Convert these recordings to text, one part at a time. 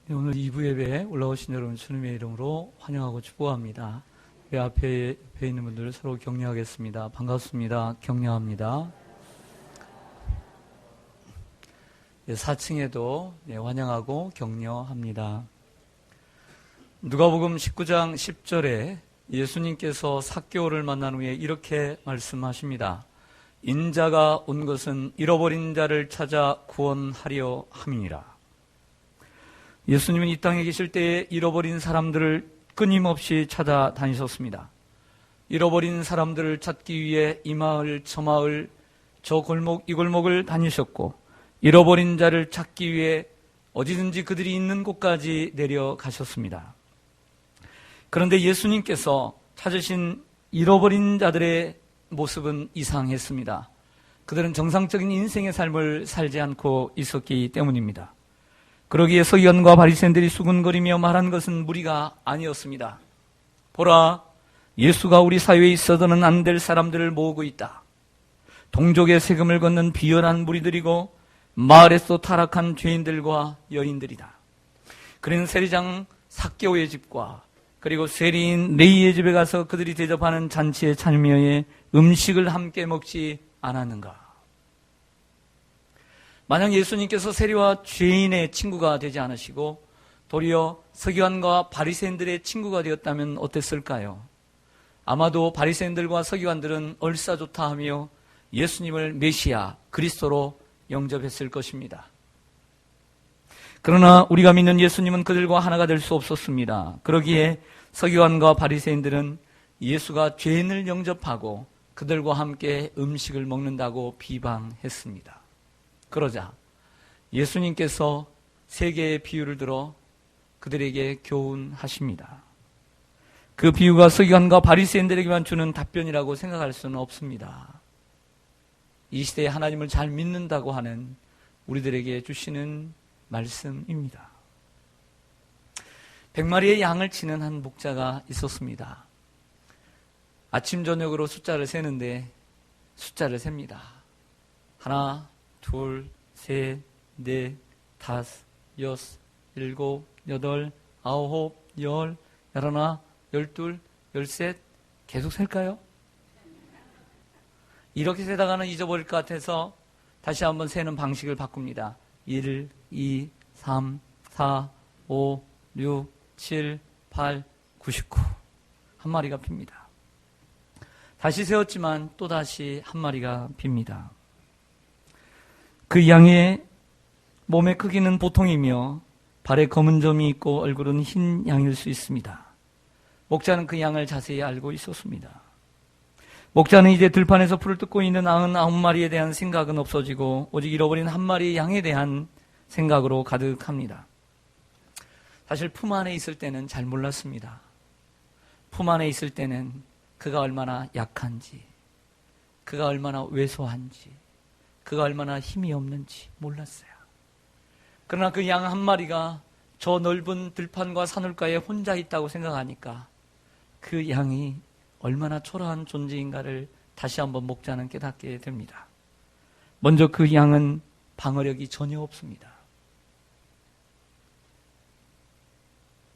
네, 오늘 2부 예배에 올라오신 여러분 주님의 이름으로 환영하고 축복합니다. 내 앞에 있는 분들 서로 격려하겠습니다. 반갑습니다. 격려합니다. 4층에도 환영하고 격려합니다. 누가복음 19장 10절에 예수님께서 삭개오를 만난 후에 이렇게 말씀하십니다. 인자가 온 것은 잃어버린 자를 찾아 구원하려 함이니라. 예수님은 이 땅에 계실 때에 잃어버린 사람들을 끊임없이 찾아다니셨습니다. 잃어버린 사람들을 찾기 위해 이 마을 저 마을 저 골목 이 골목을 다니셨고 잃어버린 자를 찾기 위해 어디든지 그들이 있는 곳까지 내려가셨습니다. 그런데 예수님께서 찾으신 잃어버린 자들의 모습은 이상했습니다. 그들은 정상적인 인생의 삶을 살지 않고 있었기 때문입니다. 그러기에 서기관과 바리새인들이 수군거리며 말한 것은 무리가 아니었습니다. 보라, 예수가 우리 사회에 있어서는 안 될 사람들을 모으고 있다. 동족의 세금을 걷는 비열한 무리들이고 마을에서 타락한 죄인들과 여인들이다. 그는 세리장 삭개오의 집과 그리고 세리인 레위의 집에 가서 그들이 대접하는 잔치에 참여해 음식을 함께 먹지 않았는가? 만약 예수님께서 세리와 죄인의 친구가 되지 않으시고 도리어 서기관과 바리새인들의 친구가 되었다면 어땠을까요? 아마도 바리새인들과 서기관들은 얼싸좋다 하며 예수님을 메시아, 그리스도로 영접했을 것입니다. 그러나 우리가 믿는 예수님은 그들과 하나가 될 수 없었습니다. 그러기에 서기관과 바리새인들은 예수가 죄인을 영접하고 그들과 함께 음식을 먹는다고 비방했습니다. 그러자 예수님께서 세 개의 비유를 들어 그들에게 교훈하십니다. 그 비유가 서기관과 바리새인들에게만 주는 답변이라고 생각할 수는 없습니다. 이 시대에 하나님을 잘 믿는다고 하는 우리들에게 주시는 말씀입니다. 100마리의 양을 치는 한 목자가 있었습니다. 아침 저녁으로 숫자를 세는데 숫자를 셉니다. 하나, 둘, 셋, 넷, 다섯, 여섯, 일곱, 여덟, 아홉, 열, 열하나, 열둘, 열셋, 계속 셀까요? 이렇게 세다가는 잊어버릴 것 같아서 다시 한번 세는 방식을 바꿉니다. 1, 2, 3, 4, 5, 6, 7, 8, 99. 한 마리가 빕니다. 다시 세웠지만 또다시 한 마리가 빕니다. 그 양의 몸의 크기는 보통이며 발에 검은 점이 있고 얼굴은 흰 양일 수 있습니다. 목자는 그 양을 자세히 알고 있었습니다. 목자는 이제 들판에서 풀을 뜯고 있는 99마리에 대한 생각은 없어지고 오직 잃어버린 한 마리 양에 대한 생각으로 가득합니다. 사실 품 안에 있을 때는 잘 몰랐습니다. 품 안에 있을 때는 그가 얼마나 약한지, 그가 얼마나 왜소한지, 그가 얼마나 힘이 없는지 몰랐어요. 그러나 그 양 한 마리가 저 넓은 들판과 산울가에 혼자 있다고 생각하니까 그 양이 얼마나 초라한 존재인가를 다시 한번 목자는 깨닫게 됩니다. 먼저 그 양은 방어력이 전혀 없습니다.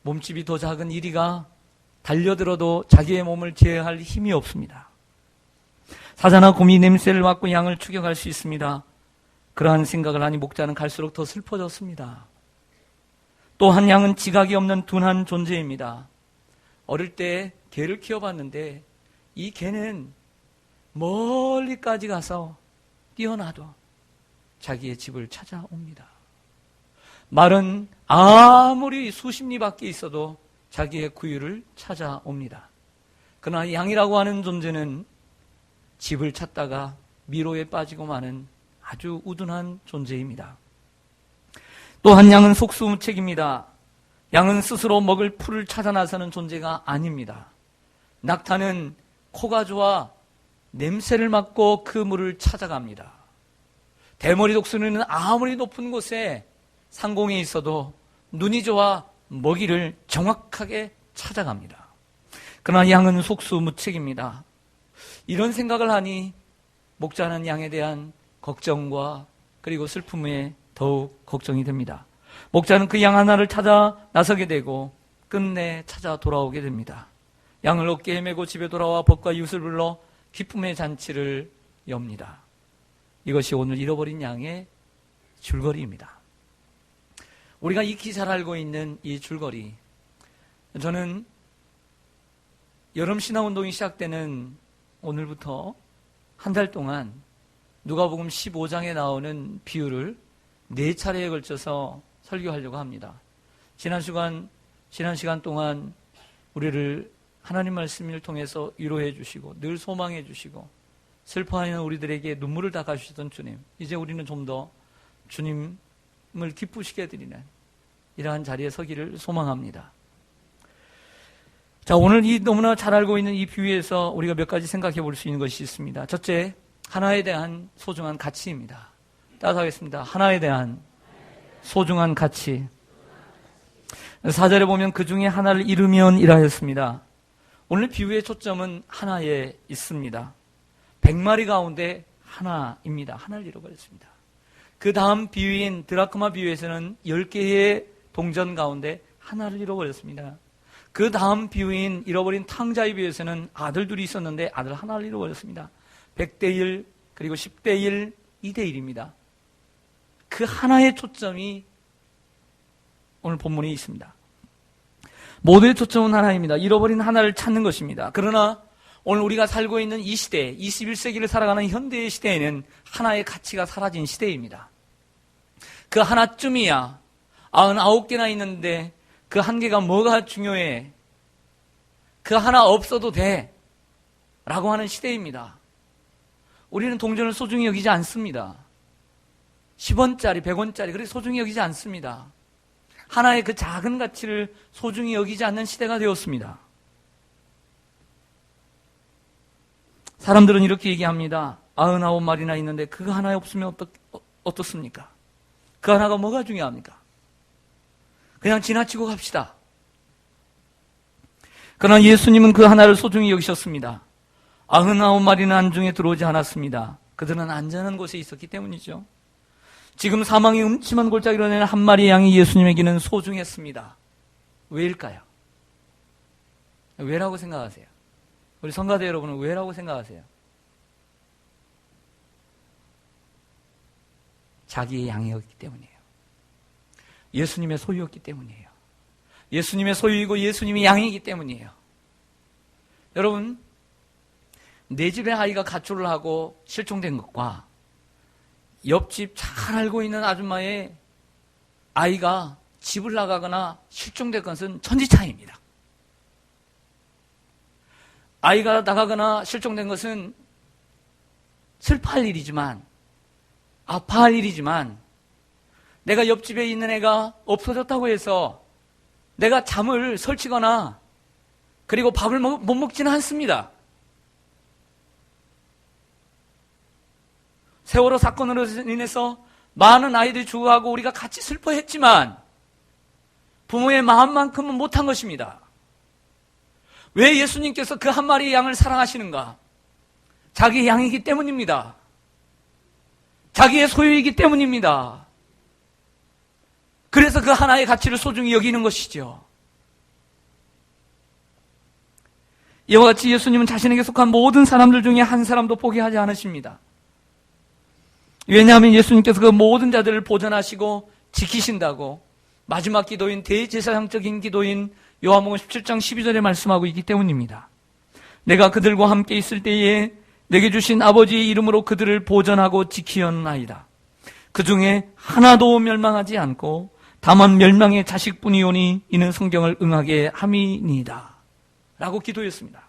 몸집이 더 작은 이리가 달려들어도 자기의 몸을 제어할 힘이 없습니다. 사자나 곰이 냄새를 맡고 양을 추격할 수 있습니다. 그러한 생각을 하니 목자는 갈수록 더 슬퍼졌습니다. 또 한 양은 지각이 없는 둔한 존재입니다. 어릴 때 개를 키워봤는데 이 개는 멀리까지 가서 뛰어나도 자기의 집을 찾아옵니다. 말은 아무리 수십 리 밖에 있어도 자기의 구유를 찾아옵니다. 그러나 양이라고 하는 존재는 집을 찾다가 미로에 빠지고 마는 아주 우둔한 존재입니다. 또 한 양은 속수무책입니다. 양은 스스로 먹을 풀을 찾아 나서는 존재가 아닙니다. 낙타는 코가 좋아 냄새를 맡고 그 물을 찾아갑니다. 대머리 독수리는 아무리 높은 곳에 상공에 있어도 눈이 좋아 먹이를 정확하게 찾아갑니다. 그러나 양은 속수무책입니다. 이런 생각을 하니 목자는 양에 대한 걱정과 그리고 슬픔에 더욱 걱정이 됩니다. 목자는 그 양 하나를 찾아 나서게 되고 끝내 찾아 돌아오게 됩니다. 양을 어깨에 메고 집에 돌아와 법과 이웃을 불러 기쁨의 잔치를 엽니다. 이것이 오늘 잃어버린 양의 줄거리입니다. 우리가 익히 잘 알고 있는 이 줄거리, 저는 여름 신앙운동이 시작되는 오늘부터 한 달 동안 누가복음 15장에 나오는 비유를 4차례에 걸쳐서 설교하려고 합니다. 지난 시간 동안 우리를 하나님 말씀을 통해서 위로해 주시고 늘 소망해 주시고 슬퍼하는 우리들에게 눈물을 닦아주시던 주님, 이제 우리는 좀 더 주님을 기쁘시게 해드리는 이러한 자리에 서기를 소망합니다. 자, 오늘 이 너무나 잘 알고 있는 이 비유에서 우리가 몇 가지 생각해 볼 수 있는 것이 있습니다. 첫째, 하나에 대한 소중한 가치입니다. 따라하겠습니다. 하나에 대한 소중한 가치. 4절에 보면 그 중에 하나를 잃으면 이라 했습니다. 오늘 비유의 초점은 하나에 있습니다. 100마리 가운데 하나입니다. 하나를 잃어버렸습니다. 그 다음 비유인 드라크마 비유에서는 10개의 동전 가운데 하나를 잃어버렸습니다. 그 다음 비유인 잃어버린 탕자의 비유에서는 아들 둘이 있었는데 아들 하나를 잃어버렸습니다. 100대 1, 그리고 10대 1, 2대 1입니다. 그 하나의 초점이 오늘 본문에 있습니다. 모두의 초점은 하나입니다. 잃어버린 하나를 찾는 것입니다. 그러나 오늘 우리가 살고 있는 이 시대, 21세기를 살아가는 현대의 시대에는 하나의 가치가 사라진 시대입니다. 그 하나쯤이야 99개나 있는데 그 한 개가 뭐가 중요해? 그 하나 없어도 돼 라고 하는 시대입니다. 우리는 동전을 소중히 여기지 않습니다. 10원짜리, 100원짜리 그렇게 소중히 여기지 않습니다. 하나의 그 작은 가치를 소중히 여기지 않는 시대가 되었습니다. 사람들은 이렇게 얘기합니다. 99마리나 있는데 그거 하나 없으면 어떻습니까? 그 하나가 뭐가 중요합니까? 그냥 지나치고 갑시다. 그러나 예수님은 그 하나를 소중히 여기셨습니다. 99마리는 안중에 들어오지 않았습니다. 그들은 안전한 곳에 있었기 때문이죠. 지금 사망의 음침한 골짜기로 내는 한 마리의 양이 예수님에게는 소중했습니다. 왜일까요? 왜라고 생각하세요? 우리 성가대 여러분은 왜라고 생각하세요? 자기의 양이었기 때문이에요. 예수님의 소유였기 때문이에요. 예수님의 소유이고 예수님의 양이기 때문이에요. 여러분, 내 집에 아이가 가출을 하고 실종된 것과 옆집 잘 알고 있는 아줌마의 아이가 집을 나가거나 실종된 것은 천지차이입니다. 아이가 나가거나 실종된 것은 슬퍼할 일이지만, 아파할 일이지만, 내가 옆집에 있는 애가 없어졌다고 해서 내가 잠을 설치거나 그리고 밥을 못 먹지는 않습니다. 세월호 사건으로 인해서 많은 아이들이 죽어가고 우리가 같이 슬퍼했지만 부모의 마음만큼은 못한 것입니다. 왜 예수님께서 그 한 마리의 양을 사랑하시는가? 자기의 양이기 때문입니다. 자기의 소유이기 때문입니다. 그래서 그 하나의 가치를 소중히 여기는 것이죠. 이와 같이 예수님은 자신에게 속한 모든 사람들 중에 한 사람도 포기하지 않으십니다. 왜냐하면 예수님께서 그 모든 자들을 보존하시고 지키신다고 마지막 기도인 대제사장적인 기도인 요한복음 17장 12절에 말씀하고 있기 때문입니다. 내가 그들과 함께 있을 때에 내게 주신 아버지의 이름으로 그들을 보존하고 지키었나이다. 그 중에 하나도 멸망하지 않고 다만 멸망의 자식뿐이오니 이는 성경을 응하게 함이니이다 라고 기도했습니다.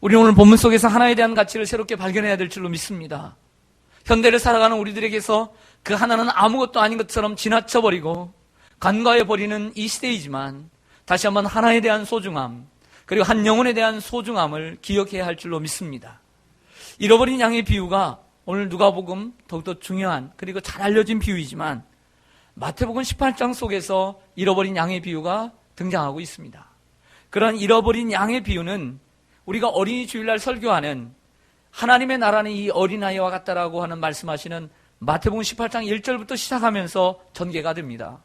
우리는 오늘 본문 속에서 하나에 대한 가치를 새롭게 발견해야 될 줄로 믿습니다. 현대를 살아가는 우리들에게서 그 하나는 아무것도 아닌 것처럼 지나쳐버리고 간과해버리는 이 시대이지만 다시 한번 하나에 대한 소중함, 그리고 한 영혼에 대한 소중함을 기억해야 할 줄로 믿습니다. 잃어버린 양의 비유가 오늘 누가복음 더욱더 중요한 그리고 잘 알려진 비유이지만 마태복음 18장 속에서 잃어버린 양의 비유가 등장하고 있습니다. 그런 잃어버린 양의 비유는 우리가 어린이 주일날 설교하는 하나님의 나라는 이 어린아이와 같다라고 하는 말씀하시는 마태복음 18장 1절부터 시작하면서 전개가 됩니다.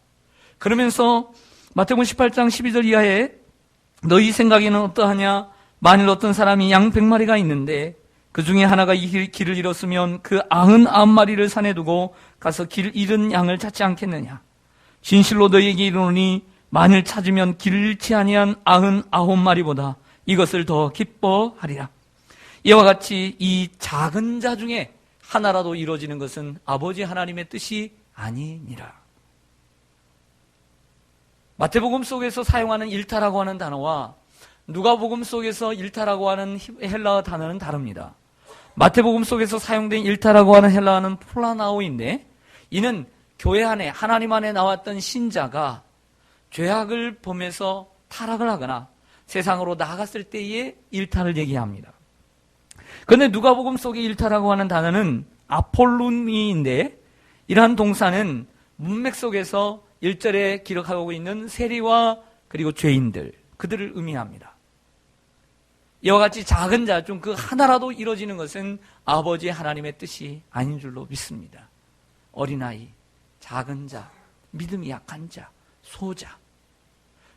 그러면서 마태복음 18장 12절 이하에 너희 생각에는 어떠하냐? 만일 어떤 사람이 양 100마리가 있는데 그 중에 하나가 이 길을 잃었으면 그 99마리를 산에 두고 가서 길 잃은 양을 찾지 않겠느냐? 진실로 너희에게 이르노니 만일 찾으면 길 잃지 아니한 99마리보다 이것을 더 기뻐하리라. 이와 같이 이 작은 자 중에 하나라도 이루어지는 것은 아버지 하나님의 뜻이 아니니라. 마태복음 속에서 사용하는 일타라고 하는 단어와 누가복음 속에서 일타라고 하는 헬라어 단어는 다릅니다. 마태복음 속에서 사용된 일타라고 하는 헬라어는 폴라나오인데, 이는 교회 안에 하나님 안에 나왔던 신자가 죄악을 범해서 타락을 하거나 세상으로 나갔을 때의 일타를 얘기합니다. 그런데 누가복음 속의 일타라고 하는 단어는 아폴루니인데, 이러한 동사는 문맥 속에서 1절에 기록하고 있는 세리와 그리고 죄인들, 그들을 의미합니다. 이와 같이 작은 자 중 그 하나라도 이루어지는 것은 아버지 하나님의 뜻이 아닌 줄로 믿습니다. 어린아이, 작은 자, 믿음이 약한 자, 소자,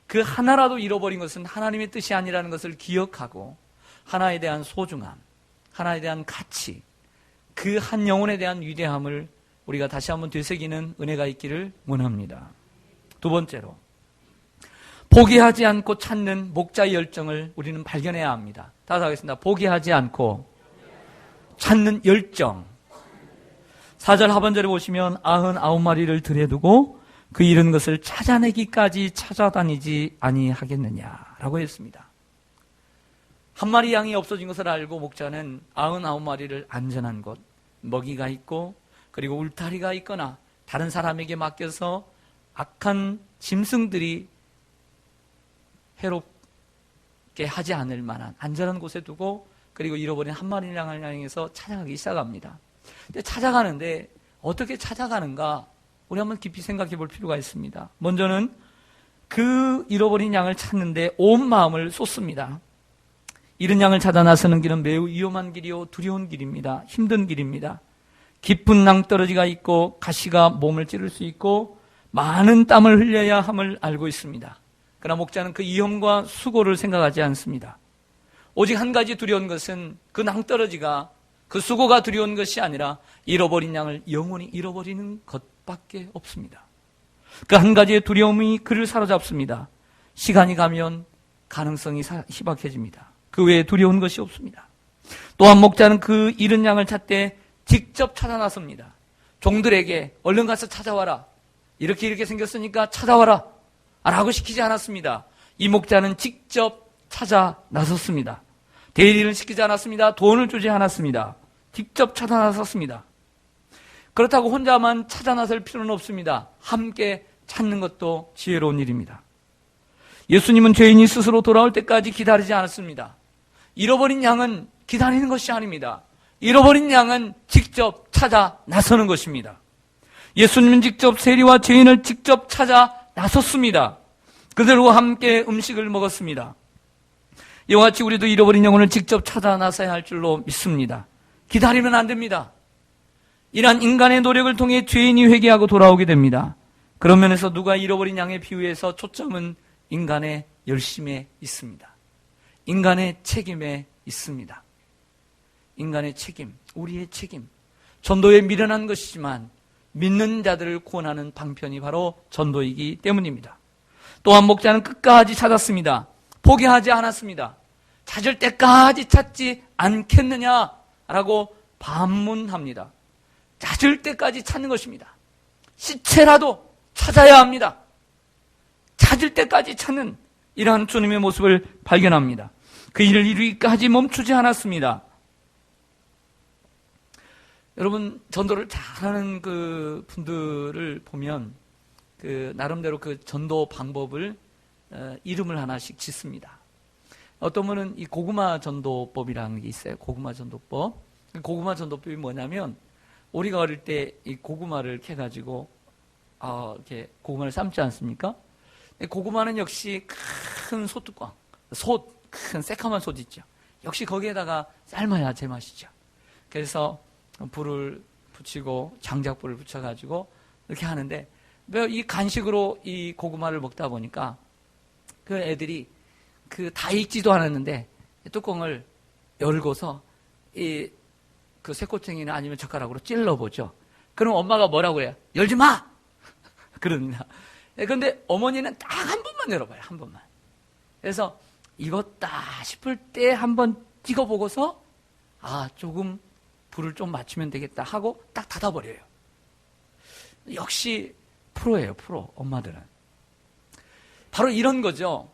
그 하나라도 잃어버린 것은 하나님의 뜻이 아니라는 것을 기억하고 하나에 대한 소중함, 하나에 대한 가치, 그 한 영혼에 대한 위대함을 우리가 다시 한번 되새기는 은혜가 있기를 원합니다. 두 번째로, 포기하지 않고 찾는 목자의 열정을 우리는 발견해야 합니다. 다시 하겠습니다. 포기하지 않고 찾는 열정. 4절 하반절에 보시면 99마리를 들여두고 그 잃은 것을 찾아내기까지 찾아다니지 아니하겠느냐라고 했습니다. 한 마리 양이 없어진 것을 알고 목자는 99마리를 안전한 곳, 먹이가 있고 그리고 울타리가 있거나 다른 사람에게 맡겨서 악한 짐승들이 해롭게 하지 않을 만한 안전한 곳에 두고 그리고 잃어버린 한 마리 양을 향해서 찾아가기 시작합니다. 근데 찾아가는데 어떻게 찾아가는가 우리 한번 깊이 생각해 볼 필요가 있습니다. 먼저는 그 잃어버린 양을 찾는데 온 마음을 쏟습니다. 잃은 양을 찾아 나서는 길은 매우 위험한 길이요 두려운 길입니다. 힘든 길입니다. 깊은 낭떠러지가 있고 가시가 몸을 찌를 수 있고 많은 땀을 흘려야 함을 알고 있습니다. 그러나 목자는 그 위험과 수고를 생각하지 않습니다. 오직 한 가지 두려운 것은 그 낭떠러지가, 그 수고가 두려운 것이 아니라 잃어버린 양을 영원히 잃어버리는 것밖에 없습니다. 그 한 가지의 두려움이 그를 사로잡습니다. 시간이 가면 가능성이 희박해집니다. 그 외에 두려운 것이 없습니다. 또한 목자는 그 잃은 양을 찾되 직접 찾아 나섭니다. 종들에게 얼른 가서 찾아와라. 이렇게 생겼으니까 찾아와라. 라고 시키지 않았습니다. 이 목자는 직접 찾아 나섰습니다. 대리를 시키지 않았습니다. 돈을 주지 않았습니다. 직접 찾아 나섰습니다. 그렇다고 혼자만 찾아 나설 필요는 없습니다. 함께 찾는 것도 지혜로운 일입니다. 예수님은 죄인이 스스로 돌아올 때까지 기다리지 않았습니다. 잃어버린 양은 기다리는 것이 아닙니다. 잃어버린 양은 직접 찾아 나서는 것입니다. 예수님은 직접 세리와 죄인을 직접 찾아 나섰습니다. 그들과 함께 음식을 먹었습니다. 이와 같이 우리도 잃어버린 영혼을 직접 찾아 나서야 할 줄로 믿습니다. 기다리면 안 됩니다. 이러한 인간의 노력을 통해 죄인이 회개하고 돌아오게 됩니다. 그런 면에서 누가 잃어버린 양의 비유에서 초점은 인간의 열심에 있습니다. 인간의 책임에 있습니다. 인간의 책임, 우리의 책임. 전도에 미련한 것이지만 믿는 자들을 구원하는 방편이 바로 전도이기 때문입니다. 또한 목자는 끝까지 찾았습니다. 포기하지 않았습니다. 찾을 때까지 찾지 않겠느냐라고 반문합니다. 찾을 때까지 찾는 것입니다. 시체라도 찾아야 합니다. 찾을 때까지 찾는 이러한 주님의 모습을 발견합니다. 그 일을 이루기까지 멈추지 않았습니다. 여러분, 전도를 잘하는 그 분들을 보면 그 나름대로 그 전도 방법을 이름을 하나씩 짓습니다. 어떤 분은 이 고구마 전도법이라는 게 있어요. 고구마 전도법. 고구마 전도법이 뭐냐면 우리가 어릴 때 이 고구마를 캐가지고 이렇게 고구마를 삶지 않습니까? 고구마는 역시 큰 솥뚜껑, 큰 새카만 솥 있죠. 역시 거기에다가 삶아야 제맛이죠. 그래서 불을 붙이고 장작불을 붙여가지고 이렇게 하는데 이 간식으로 이 고구마를 먹다 보니까 그 애들이 다 익지도 않았는데 뚜껑을 열고서 그 새꼬챙이나 아니면 젓가락으로 찔러보죠. 그럼 엄마가 뭐라고 해요? 열지 마! 그럽니다. 그런데 어머니는 딱 한 번만 열어봐요. 한 번만. 그래서 익었다 싶을 때 한번 찍어보고서 조금 불을 좀 맞추면 되겠다 하고 딱 닫아버려요. 역시 프로예요. 프로. 엄마들은. 바로 이런 거죠.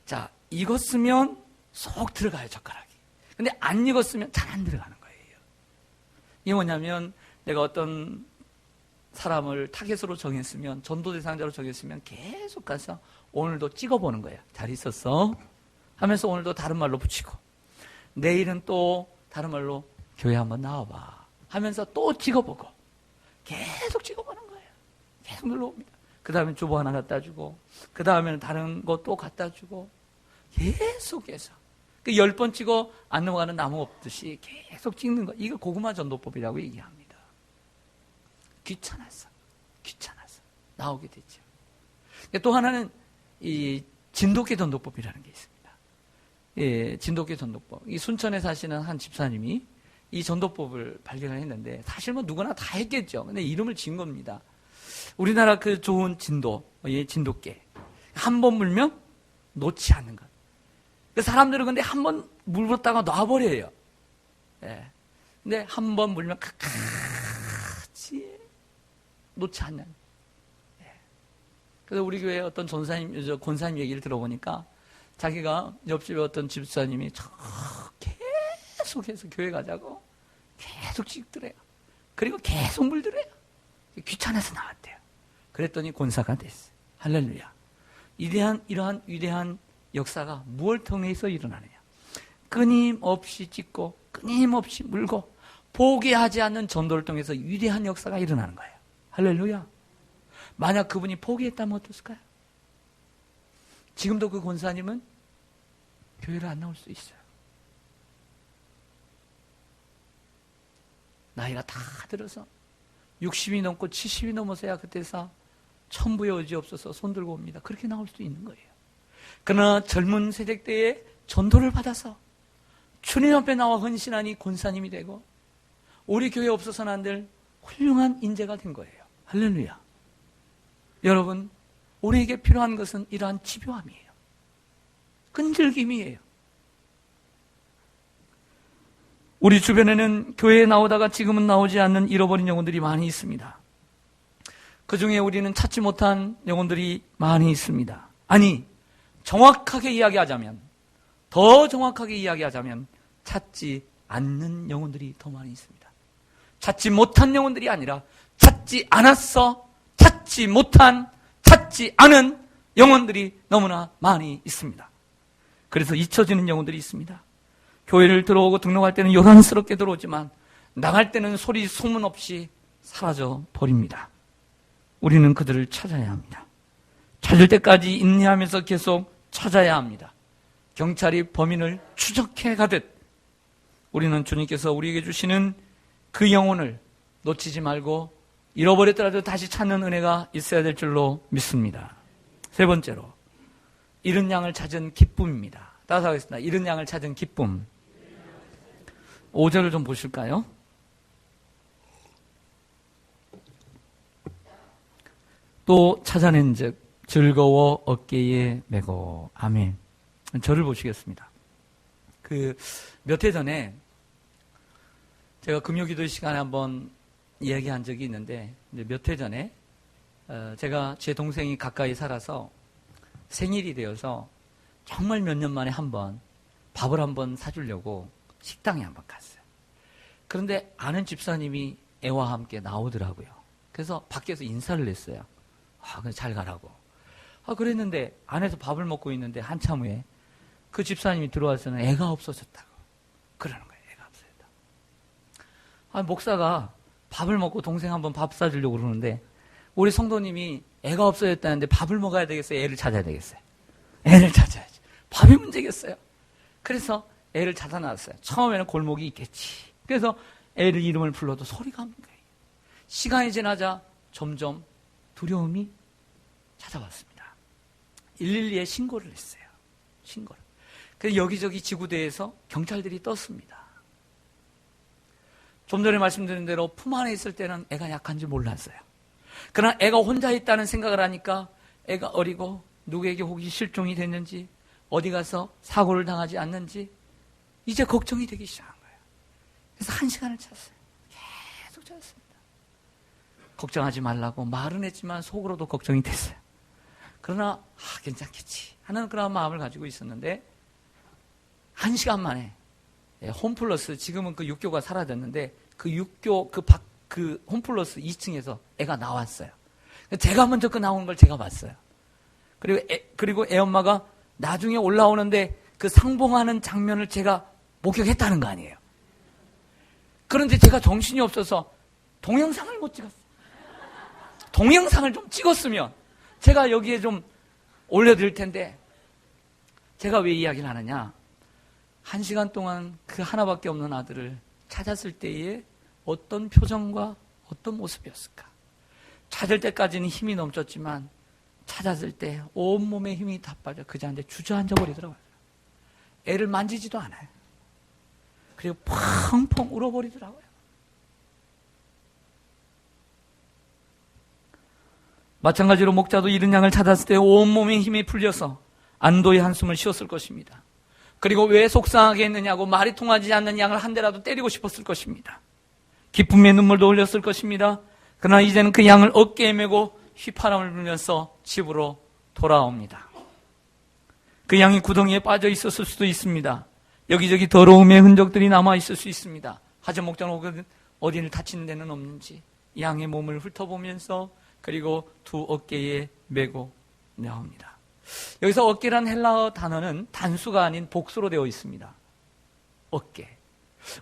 자, 익었으면 쏙 들어가요. 젓가락이. 근데 안 익었으면 잘 안 들어가는 거예요. 이게 뭐냐면 내가 어떤 사람을 타겟으로 정했으면, 전도 대상자로 정했으면 계속 가서 오늘도 찍어보는 거예요. 잘 있었어? 하면서 오늘도 다른 말로 붙이고, 내일은 또 다른 말로 교회 한번 나와봐 하면서 또 찍어보고, 계속 찍어보는 거예요. 계속 눌러옵니다. 그 다음에 주보 하나 갖다 주고, 그 다음에는 다른 거 또 갖다 주고, 계속해서. 10번 찍어 안 넘어가는 나무 없듯이 계속 찍는 거. 이거 고구마 전도법이라고 얘기합니다. 귀찮았어. 나오게 되죠. 또 하나는 이 진돗개 전도법이라는 게 있습니다. 예, 진돗개 전도법. 이 순천에 사시는 한 집사님이 이 전도법을 발견을 했는데, 사실 뭐 누구나 다 했겠죠. 근데 이름을 지은 겁니다. 우리나라 그 좋은 진돗개. 한 번 물면 놓지 않는 것. 사람들은 근데 한 번 물었다가 놔버려요. 예. 근데 한 번 물면 끝까지 놓지 않는. 예. 그래서 우리 교회 어떤 권사님 얘기를 들어보니까 자기가 옆집에 어떤 집사님이 계속해서 교회 가자고 계속 찍더래요. 그리고 계속 물더래요. 귀찮아서 나왔대요. 그랬더니 권사가 됐어요. 할렐루야. 이러한 위대한 역사가 무엇을 통해서 일어나느냐. 끊임없이 찍고 끊임없이 물고 포기하지 않는 전도를 통해서 위대한 역사가 일어나는 거예요. 할렐루야. 만약 그분이 포기했다면 어땠을까요? 지금도 그 권사님은 교회를 안 나올 수 있어요. 나이가 다 들어서 60이 넘고 70이 넘어서야 그때서 천부의 의지 없어서 손들고 옵니다. 그렇게 나올 수 있는 거예요. 그러나 젊은 세대 때에 전도를 받아서 주님 앞에 나와 헌신하니 권사님이 되고 우리 교회에 없어서는 안 될 훌륭한 인재가 된 거예요. 할렐루야. 여러분, 우리에게 필요한 것은 이러한 집요함이에요. 끈질김이에요. 우리 주변에는 교회에 나오다가 지금은 나오지 않는 잃어버린 영혼들이 많이 있습니다. 그 중에 우리는 찾지 못한 영혼들이 많이 있습니다. 아니, 정확하게 이야기하자면, 더 정확하게 이야기하자면 찾지 않는 영혼들이 더 많이 있습니다. 찾지 못한 영혼들이 아니라 찾지 않았어, 찾지 못한, 찾지 않은 영혼들이 너무나 많이 있습니다. 그래서 잊혀지는 영혼들이 있습니다. 교회를 들어오고 등록할 때는 요란스럽게 들어오지만 나갈 때는 소리 소문 없이 사라져 버립니다. 우리는 그들을 찾아야 합니다. 찾을 때까지 인내하면서 계속 찾아야 합니다. 경찰이 범인을 추적해 가듯 우리는 주님께서 우리에게 주시는 그 영혼을 놓치지 말고 잃어버렸더라도 다시 찾는 은혜가 있어야 될 줄로 믿습니다. 세 번째로, 잃은 양을 찾은 기쁨입니다. 따라서 하겠습니다. 잃은 양을 찾은 기쁨. 5절을 좀 보실까요? 또 찾아낸 즉 즐거워 어깨에 메고. 아멘. 저를 보시겠습니다. 몇 해 전에 제가 금요기도 시간에 한번 이야기한 적이 있는데, 몇 해 전에 제가 제 동생이 가까이 살아서 생일이 되어서 정말 몇 년 만에 한번 밥을 한번 사주려고 식당에 한번 갔어요. 그런데 아는 집사님이 애와 함께 나오더라고요. 그래서 밖에서 인사를 했어요. 그래 잘 가라고. 그랬는데 안에서 밥을 먹고 있는데 한참 후에 그 집사님이 들어와서는 애가 없어졌다고 그러는 거예요. 애가 없어졌다. 목사가 밥을 먹고 동생 한번 밥 사주려고 그러는데 우리 성도님이 애가 없어졌다는데 밥을 먹어야 되겠어요? 애를 찾아야 되겠어요? 애를 찾아야지. 밥이 문제겠어요? 그래서 애를 찾아 나왔어요. 처음에는 골목이 있겠지. 그래서 애를 이름을 불러도 소리가 없는 거예요. 시간이 지나자 점점 두려움이 찾아왔습니다. 112에 신고를 했어요. 신고를. 그래서 여기저기 지구대에서 경찰들이 떴습니다. 좀 전에 말씀드린 대로 품 안에 있을 때는 애가 약한지 몰랐어요. 그러나 애가 혼자 있다는 생각을 하니까 애가 어리고 누구에게 혹시 실종이 됐는지 어디 가서 사고를 당하지 않는지 이제 걱정이 되기 시작한 거예요. 그래서 1시간을 찾았어요. 계속 찾았습니다. 걱정하지 말라고 말은 했지만 속으로도 걱정이 됐어요. 그러나 괜찮겠지 하는 그런 마음을 가지고 있었는데 1시간 만에 홈플러스, 지금은 그 육교가 사라졌는데 그 육교 그 홈플러스 2층에서 애가 나왔어요. 제가 먼저 그 나오는 걸 제가 봤어요. 그리고 애 엄마가 나중에 올라오는데 그 상봉하는 장면을 제가 목격했다는 거 아니에요. 그런데 제가 정신이 없어서 동영상을 못 찍었어요. 동영상을 좀 찍었으면 제가 여기에 좀 올려드릴 텐데 제가 왜 이야기를 하느냐. 1시간 동안 그 하나밖에 없는 아들을 찾았을 때에 어떤 표정과 어떤 모습이었을까. 찾을 때까지는 힘이 넘쳤지만 찾았을 때 온몸에 힘이 다 빠져 그 자리에 주저앉아 버리더라고요. 애를 만지지도 않아요. 그리고 펑펑 울어버리더라고요. 마찬가지로 목자도 잃은 양을 찾았을 때 온몸에 힘이 풀려서 안도의 한숨을 쉬었을 것입니다. 그리고 왜 속상하게 했느냐고 말이 통하지 않는 양을 한 대라도 때리고 싶었을 것입니다. 기쁨의 눈물도 흘렸을 것입니다. 그러나 이제는 그 양을 어깨에 메고 휘파람을 불면서 집으로 돌아옵니다. 그 양이 구덩이에 빠져 있었을 수도 있습니다. 여기저기 더러움의 흔적들이 남아 있을 수 있습니다. 하전 목자는 어디를 다치는 데는 없는지 양의 몸을 훑어보면서 그리고 두 어깨에 메고 나옵니다. 여기서 어깨란 헬라어 단어는 단수가 아닌 복수로 되어 있습니다.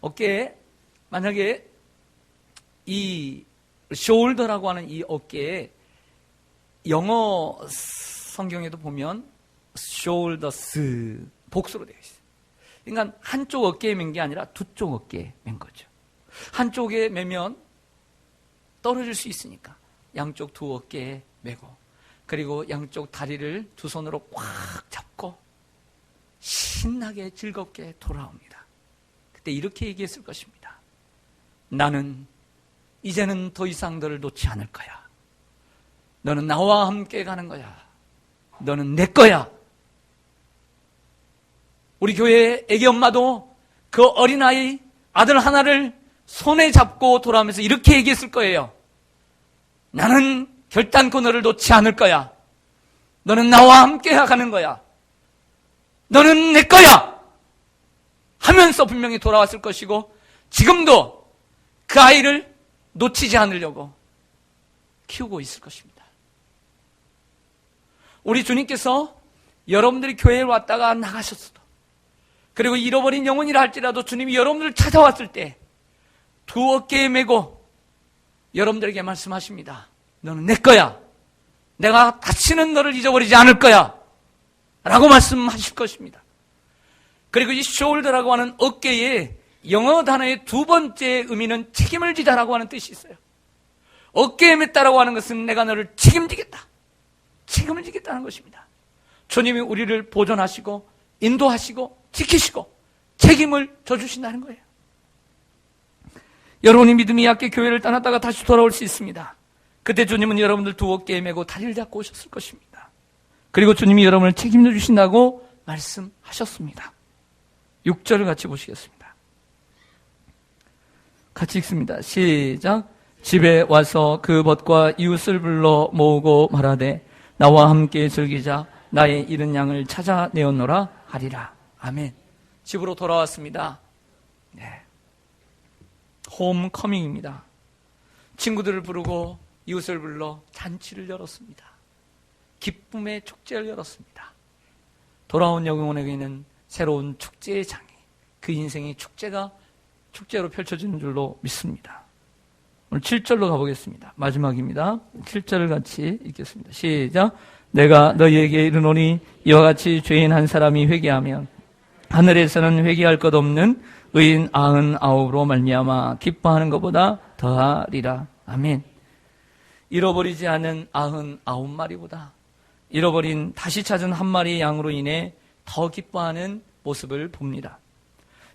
어깨에 만약에 이 shoulder라고 하는 이 어깨에 영어 성경에도 보면 shoulders 복수로 되어 있어요. 그러니까 한쪽 어깨에 맨 게 아니라 두 쪽 어깨에 맨 거죠. 한쪽에 매면 떨어질 수 있으니까 양쪽 두 어깨에 메고 그리고 양쪽 다리를 두 손으로 꽉 잡고 신나게 즐겁게 돌아옵니다. 그때 이렇게 얘기했을 것입니다. 나는 이제는 더 이상 너를 놓지 않을 거야. 너는 나와 함께 가는 거야. 너는 내 거야. 우리 교회 애기 엄마도 그 어린아이 아들 하나를 손에 잡고 돌아오면서 이렇게 얘기했을 거예요. 나는 결단코 너를 놓지 않을 거야. 너는 나와 함께 가는 거야. 너는 내 거야. 하면서 분명히 돌아왔을 것이고 지금도 그 아이를 놓치지 않으려고 키우고 있을 것입니다. 우리 주님께서 여러분들이 교회에 왔다가 나가셨어도 그리고 잃어버린 영혼이라 할지라도 주님이 여러분들을 찾아왔을 때 두 어깨에 메고 여러분들에게 말씀하십니다. 너는 내 거야. 내가 다시는 너를 잊어버리지 않을 거야. 라고 말씀하실 것입니다. 그리고 이 shoulder라고 하는 어깨에 영어 단어의 두 번째 의미는 책임을 지다라고 하는 뜻이 있어요. 어깨에 맸다라고 하는 것은 내가 너를 책임지겠다. 책임을 지겠다는 것입니다. 주님이 우리를 보존하시고 인도하시고 지키시고 책임을 져주신다는 거예요. 여러분이 믿음이 약해 교회를 떠났다가 다시 돌아올 수 있습니다. 그때 주님은 여러분들 두 어깨에 메고 다리를 잡고 오셨을 것입니다. 그리고 주님이 여러분을 책임져 주신다고 말씀하셨습니다. 6절을 같이 보시겠습니다. 같이 읽습니다. 시작. 집에 와서 그 벗과 이웃을 불러 모으고 말하되 나와 함께 즐기자. 나의 잃은 양을 찾아내었노라 하리라. 아멘. 집으로 돌아왔습니다. 네. 홈커밍입니다. 친구들을 부르고 이웃을 불러 잔치를 열었습니다. 기쁨의 축제를 열었습니다. 돌아온 영혼에게는 새로운 축제의 장이, 그 인생의 축제로 펼쳐지는 줄로 믿습니다. 오늘 7절로 가보겠습니다. 마지막입니다. 7절을 같이 읽겠습니다. 시작. 내가 너희에게 이르노니 이와 같이 죄인 한 사람이 회개하면 하늘에서는 회개할 것 없는 의인 99로 말미암아 기뻐하는 것보다 더하리라. 아멘. 잃어버리지 않은 99마리보다 잃어버린 다시 찾은 한 마리의 양으로 인해 더 기뻐하는 모습을 봅니다.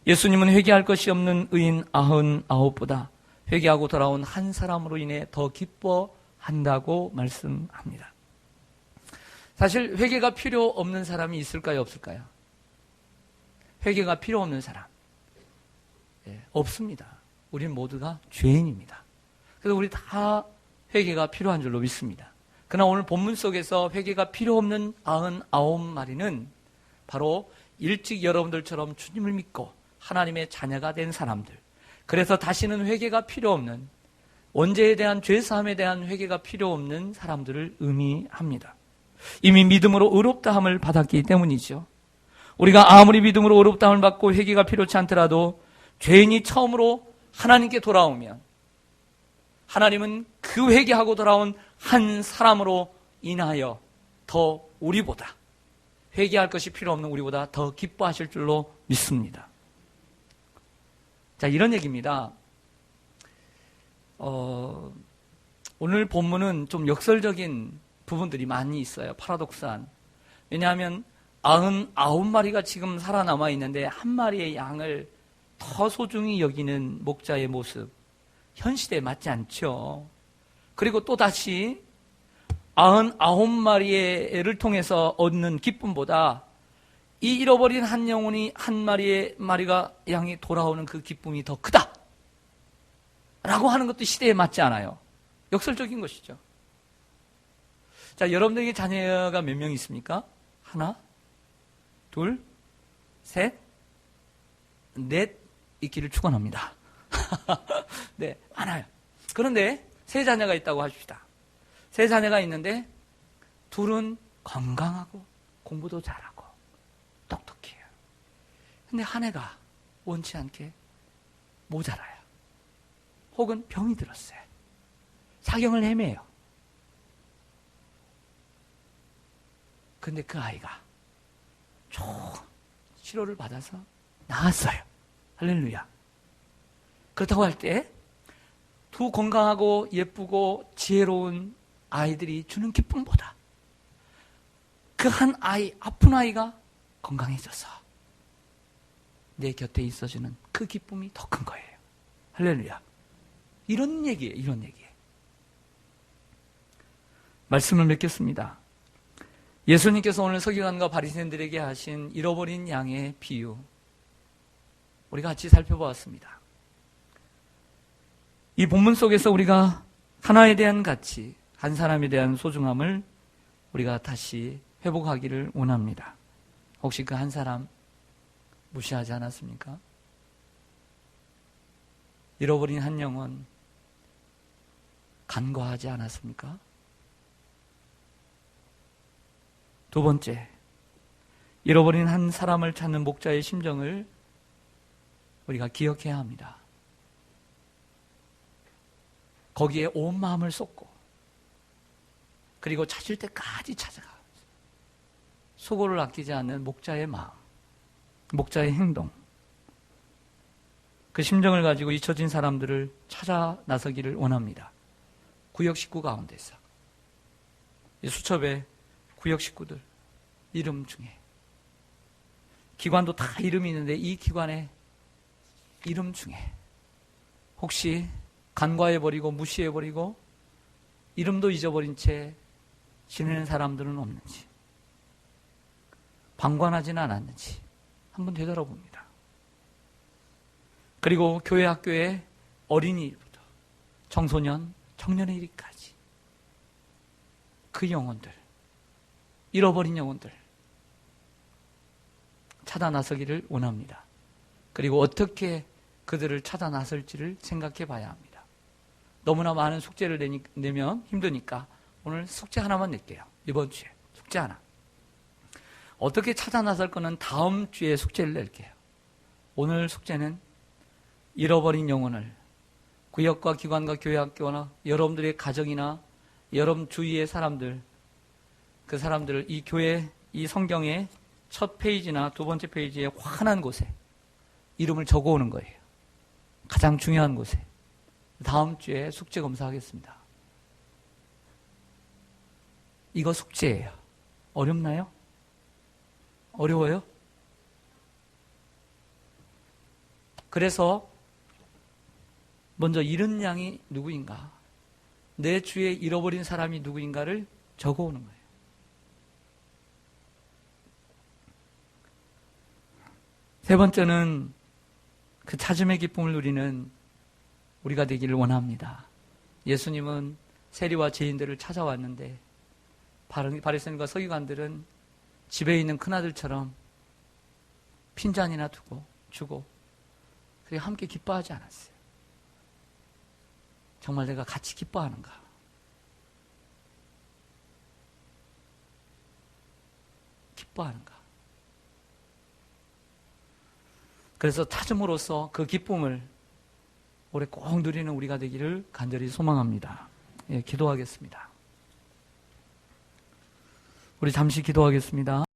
예수님은 회개할 것이 없는 의인 99보다 회개하고 돌아온 한 사람으로 인해 더 기뻐한다고 말씀합니다. 사실 회개가 필요 없는 사람이 있을까요, 없을까요? 회개가 필요 없는 사람. 없습니다. 우린 모두가 죄인입니다. 그래서 우리 다 회개가 필요한 줄로 믿습니다. 그러나 오늘 본문 속에서 회개가 필요 없는 99마리는 바로 일찍 여러분들처럼 주님을 믿고 하나님의 자녀가 된 사람들, 그래서 다시는 회개가 필요 없는, 원죄에 대한 죄사함에 대한 회개가 필요 없는 사람들을 의미합니다. 이미 믿음으로 의롭다함을 받았기 때문이죠. 우리가 아무리 믿음으로 의롭다함을 받고 회개가 필요치 않더라도 죄인이 처음으로 하나님께 돌아오면 하나님은 그 회개하고 돌아온 한 사람으로 인하여 더 우리보다, 회개할 것이 필요 없는 우리보다 더 기뻐하실 줄로 믿습니다. 자, 이런 얘기입니다. 오늘 본문은 좀 역설적인 부분들이 많이 있어요. 파라독스한. 왜냐하면 99마리가 지금 살아남아 있는데 한 마리의 양을 더 소중히 여기는 목자의 모습, 현 시대에 맞지 않죠. 그리고 또 다시 99마리를 통해서 얻는 기쁨보다 이 잃어버린 한 영혼이 한 마리가 양이 돌아오는 그 기쁨이 더 크다 라고 하는 것도 시대에 맞지 않아요. 역설적인 것이죠. 자, 여러분들에게 자녀가 몇 명 있습니까? 하나, 둘, 셋, 넷 있기를 축원합니다. 네, 많아요. 그런데 세 자녀가 있다고 하십시다. 세 자녀가 있는데 둘은 건강하고 공부도 잘하고 똑똑해요. 근데 한 애가 원치 않게 모자라요. 혹은 병이 들었어요. 사경을 헤매요. 근데 그 아이가 좋은 치료를 받아서 나았어요. 할렐루야. 그렇다고 할 때 두 건강하고 예쁘고 지혜로운 아이들이 주는 기쁨보다 그 한 아이, 아픈 아이가 건강해져서 내 곁에 있어주는 그 기쁨이 더 큰 거예요. 할렐루야. 이런 얘기예요. 이런 얘기예요. 말씀을 맺겠습니다. 예수님께서 오늘 서기관과 바리새인들에게 하신 잃어버린 양의 비유, 우리가 같이 살펴보았습니다. 이 본문 속에서 우리가 하나에 대한 가치, 한 사람에 대한 소중함을 우리가 다시 회복하기를 원합니다. 혹시 그 한 사람 무시하지 않았습니까? 잃어버린 한 영혼 간과하지 않았습니까? 두 번째, 잃어버린 한 사람을 찾는 목자의 심정을 우리가 기억해야 합니다. 거기에 온 마음을 쏟고 그리고 찾을 때까지 찾아가 수고를 아끼지 않는 목자의 마음, 목자의 행동, 그 심정을 가지고 잊혀진 사람들을 찾아 나서기를 원합니다. 구역 식구 가운데서 수첩에 구역 식구들 이름 중에, 기관도 다 이름이 있는데 이 기관의 이름 중에 혹시 간과해버리고 무시해버리고 이름도 잊어버린 채 지내는 사람들은 없는지, 방관하지는 않았는지 한번 되돌아봅니다. 그리고 교회 학교의 어린이부터 청소년, 청년의 일까지 그 영혼들, 잃어버린 영혼들 찾아 나서기를 원합니다. 그리고 어떻게 그들을 찾아 나설지를 생각해 봐야 합니다. 너무나 많은 숙제를 내면 힘드니까 오늘 숙제 하나만 낼게요. 이번 주에 숙제 하나. 어떻게 찾아 나설 거는 다음 주에 숙제를 낼게요. 오늘 숙제는 잃어버린 영혼을 구역과 기관과 교회학교나 여러분들의 가정이나 여러분 주위의 사람들, 그 사람들을 이 교회, 이 성경의 첫 페이지나 두 번째 페이지에 환한 곳에 이름을 적어오는 거예요. 가장 중요한 곳에. 다음 주에 숙제 검사하겠습니다. 이거 숙제예요. 어렵나요? 어려워요? 그래서 먼저 잃은 양이 누구인가? 내 주위에 잃어버린 사람이 누구인가를 적어오는 거예요. 세 번째는 그 찾음의 기쁨을 누리는 우리가 되기를 원합니다. 예수님은 세리와 죄인들을 찾아왔는데 바리새인과 서기관들은 집에 있는 큰아들처럼 핀잔이나 두고 주고 그리고 함께 기뻐하지 않았어요. 정말 내가 같이 기뻐하는가? 기뻐하는가? 그래서 찾음으로써 그 기쁨을 올해 꼭 누리는 우리가 되기를 간절히 소망합니다. 예, 기도하겠습니다. 우리 잠시 기도하겠습니다.